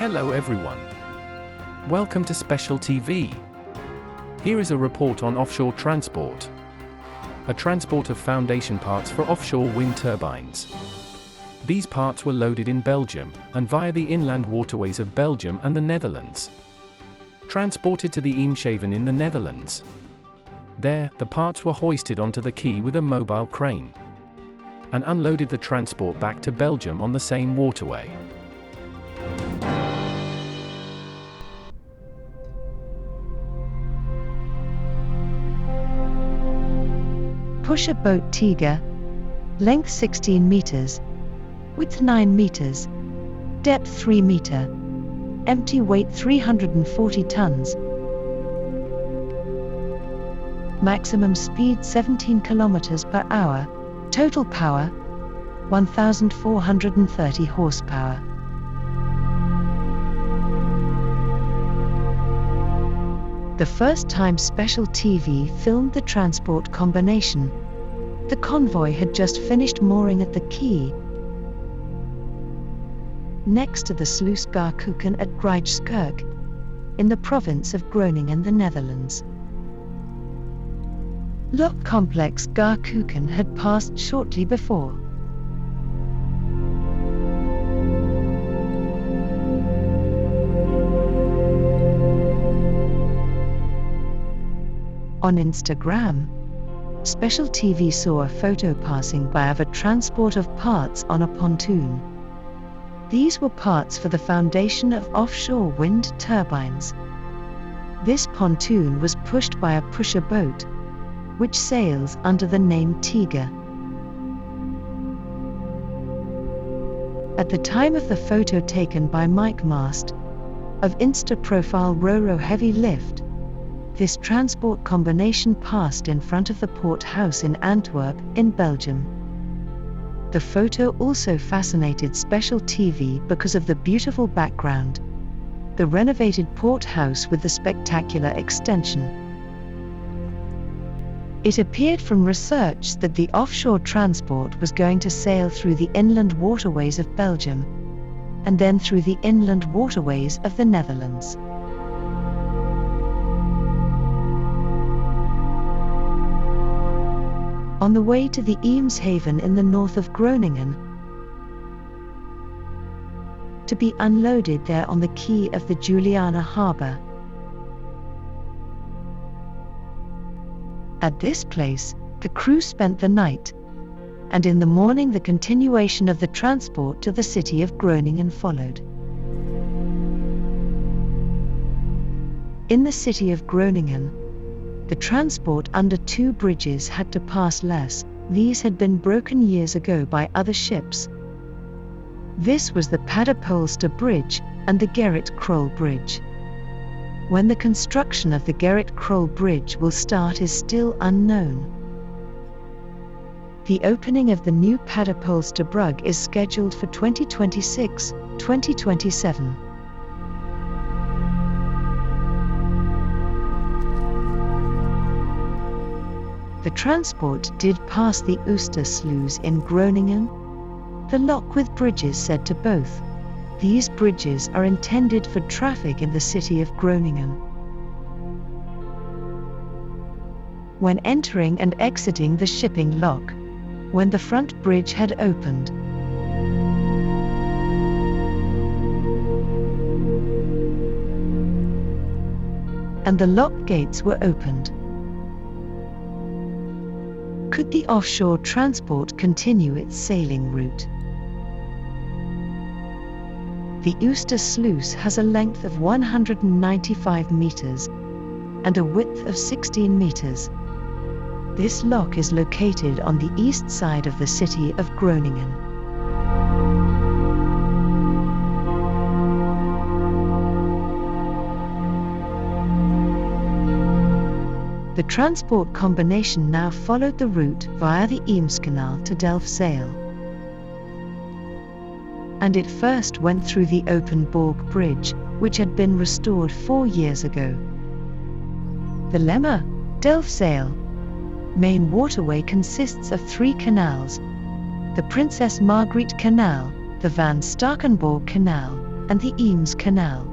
Hello everyone. Welcome to Special TV. Here is a report on offshore transport. A transport of foundation parts for offshore wind turbines. These parts were loaded in Belgium, and via the inland waterways of Belgium and the Netherlands. Transported to the Eemshaven in the Netherlands. There, the parts were hoisted onto the quay with a mobile crane. And unloaded the transport back to Belgium on the same waterway. Pusher boat Tiger, length 16 meters, width 9 meters, depth 3 meter, empty weight 340 tons, maximum speed 17 kilometers per hour, total power 1,430 horsepower. The first time Special TV filmed the transport combination, the convoy had just finished mooring at the quay next to the sluice Garkuken at Rijkswaterstaat, in the province of Groningen, the Netherlands. Lock complex Garkuken had passed shortly before. On Instagram, Special TV saw a photo passing by of a transport of parts on a pontoon. These were parts for the foundation of offshore wind turbines. This pontoon was pushed by a pusher boat, which sails under the name Tiger. At the time of the photo taken by Mast, of Insta profile Roro Heavy Lift, this transport combination passed in front of the port house in Antwerp, in Belgium. The photo also fascinated Special TV because of the beautiful background, the renovated port house with the spectacular extension. It appeared from research that the offshore transport was going to sail through the inland waterways of Belgium, and then through the inland waterways of the Netherlands. On the way to the Eemshaven in the north of Groningen, to be unloaded there on the quay of the Juliana harbour. At this place, the crew spent the night, and in the morning the continuation of the transport to the city of Groningen followed. In the city of Groningen, the transport under 2 bridges had to pass less. These had been broken years ago by other ships. This was the Padapolster Bridge and the Gerrit Krol Bridge. When the construction of the Gerrit Krol Bridge will start is still unknown. The opening of the new Padapolster Brug is scheduled for 2026-2027. The transport did pass the Ooster Sluice in Groningen. The lock with bridges said to both. These bridges are intended for traffic in the city of Groningen. When entering and exiting the shipping lock, when the front bridge had opened, and the lock gates were opened, could the offshore transport continue its sailing route? The Ooster Sluice has a length of 195 meters and a width of 16 meters. This lock is located on the east side of the city of Groningen. The transport combination now followed the route via the Eemskanal to Delfzijl. And it first went through the open Borg Bridge, which had been restored 4 years ago. The Lemmer, Delfzijl main waterway consists of 3 canals: the Princess Margriet Canal, the Van Starkenborg Canal, and the Eems Canal.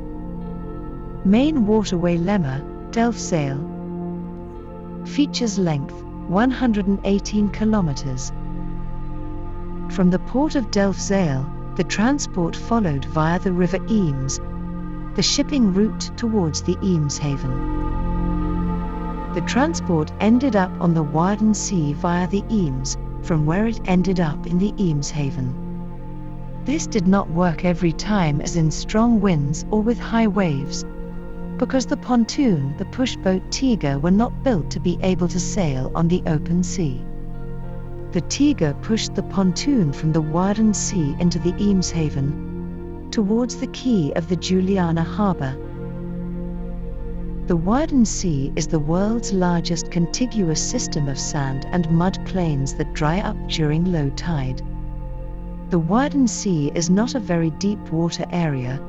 Main waterway lemma, Delfzijl. Features length, 118 kilometers. From the port of Delfzijl, the transport followed via the river Eems, the shipping route towards the Eemshaven. The transport ended up on the Wadden Sea via the Eems, from where it ended up in the Eemshaven. This did not work every time, as in strong winds or with high waves, because the pontoon, the pushboat Tiger, were not built to be able to sail on the open sea. The Tiger pushed the pontoon from the Wadden Sea into the Eemshaven, towards the quay of the Juliana harbour. The Wadden Sea is the world's largest contiguous system of sand and mud plains that dry up during low tide. The Wadden Sea is not a very deep water area,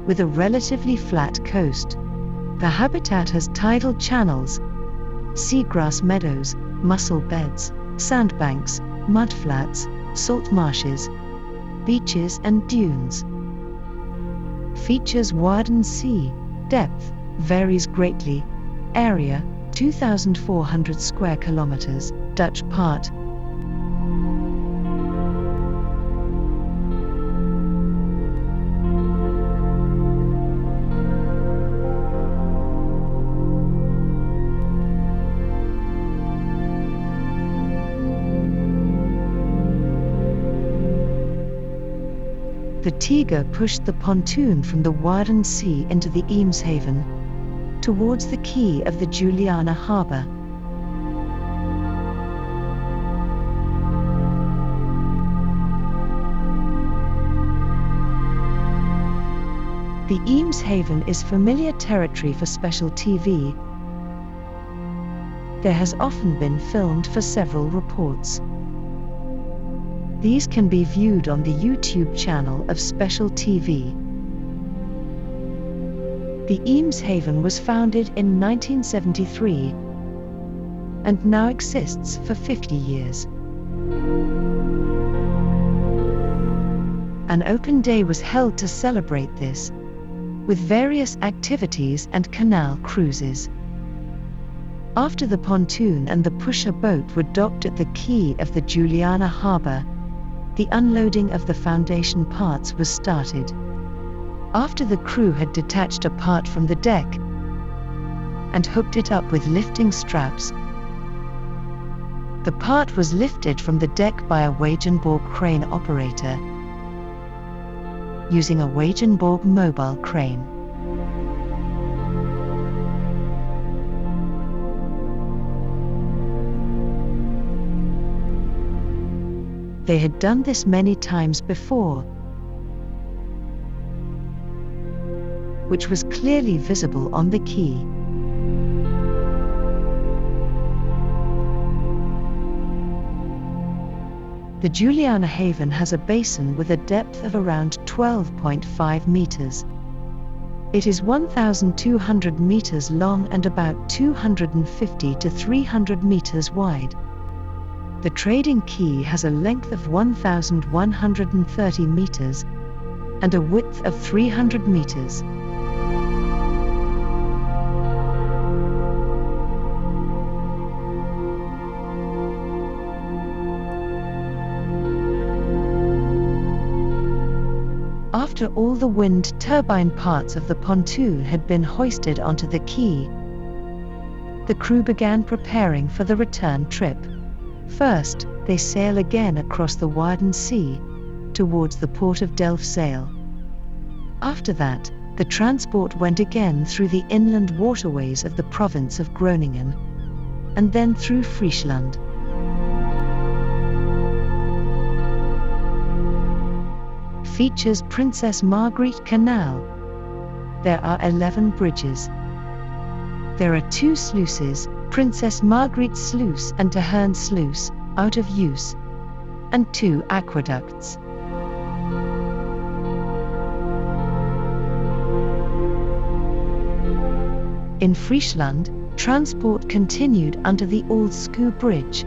with a relatively flat coast. The habitat has tidal channels, seagrass meadows, mussel beds, sandbanks, mudflats, salt marshes, beaches and dunes. Features Wadden Sea. Depth varies greatly. Area 2,400 square kilometers. Dutch part. The Tiger pushed the pontoon from the Wadden Sea into the Eemshaven, towards the quay of the Juliana harbour. The Eemshaven is familiar territory for Special TV. There has often been filmed for several reports. These can be viewed on the YouTube channel of Special TV. The Eemshaven was founded in 1973 and now exists for 50 years. An open day was held to celebrate this, with various activities and canal cruises. After the pontoon and the pusher boat were docked at the quay of the Juliana harbour, the unloading of the foundation parts was started. After the crew had detached a part from the deck and hooked it up with lifting straps, the part was lifted from the deck by a Wagenborg crane operator using a Wagenborg mobile crane. They had done this many times before, which was clearly visible on the quay. The Juliana Haven has a basin with a depth of around 12.5 meters. It is 1,200 meters long and about 250 to 300 meters wide. The trading quay has a length of 1,130 meters and a width of 300 meters. After all the wind turbine parts of the pontoon had been hoisted onto the quay, the crew began preparing for the return trip. First, they sail again across the Wadden Sea, towards the port of Delfzijl. After that, the transport went again through the inland waterways of the province of Groningen, and then through Friesland. Features Princess Margriet Canal. There are 11 bridges. There are 2 sluices, Princess Margriet Sluice and Tehern Sluice, out of use, and 2 aqueducts. In Friesland, transport continued under the Oldskue Bridge,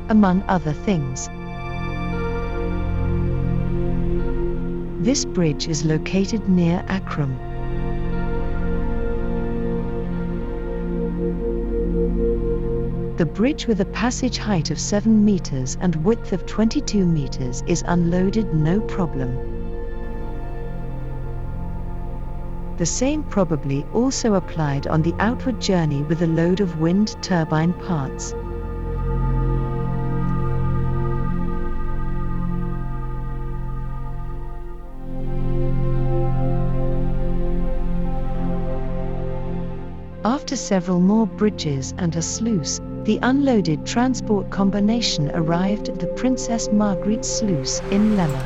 among other things. This bridge is located near Akram. The bridge, with a passage height of 7 meters and width of 22 meters, is unloaded no problem. The same probably also applied on the outward journey with a load of wind turbine parts. After several more bridges and a sluice, the unloaded transport combination arrived at the Princess Margriet Sluice in Lemmer.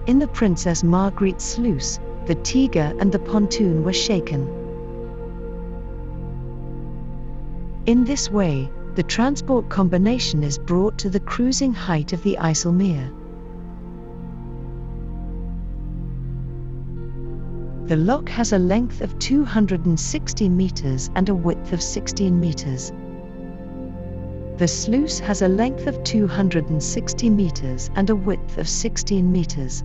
In the Princess Margriet Sluice, the Tiger and the pontoon were shaken. In this way, the transport combination is brought to the cruising height of the IJsselmeer. The lock has a length of 260 meters and a width of 16 meters. The sluice has a length of 260 meters and a width of 16 meters.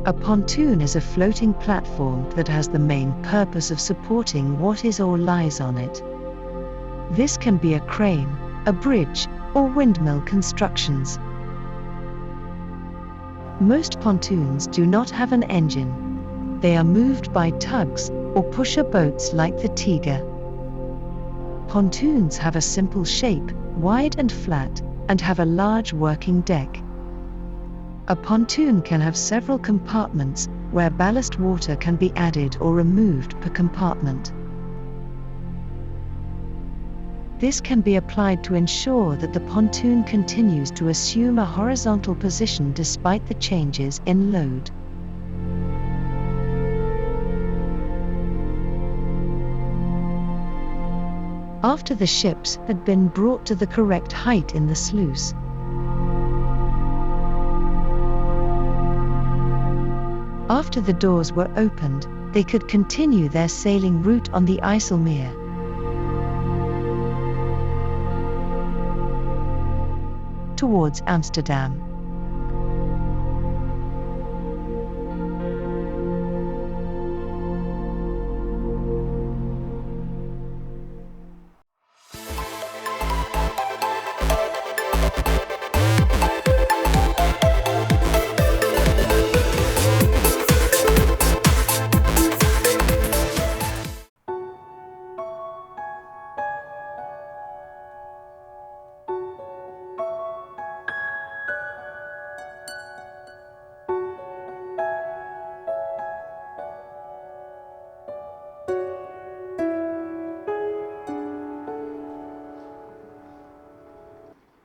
A pontoon is a floating platform that has the main purpose of supporting what is or lies on it. This can be a crane, a bridge, or windmill constructions. Most pontoons do not have an engine. They are moved by tugs or pusher boats like the Tiger. Pontoons have a simple shape, wide and flat, and have a large working deck. A pontoon can have several compartments, where ballast water can be added or removed per compartment. This can be applied to ensure that the pontoon continues to assume a horizontal position despite the changes in load. After the ships had been brought to the correct height in the sluice, after the doors were opened, they could continue their sailing route on the IJsselmeer. Towards Amsterdam.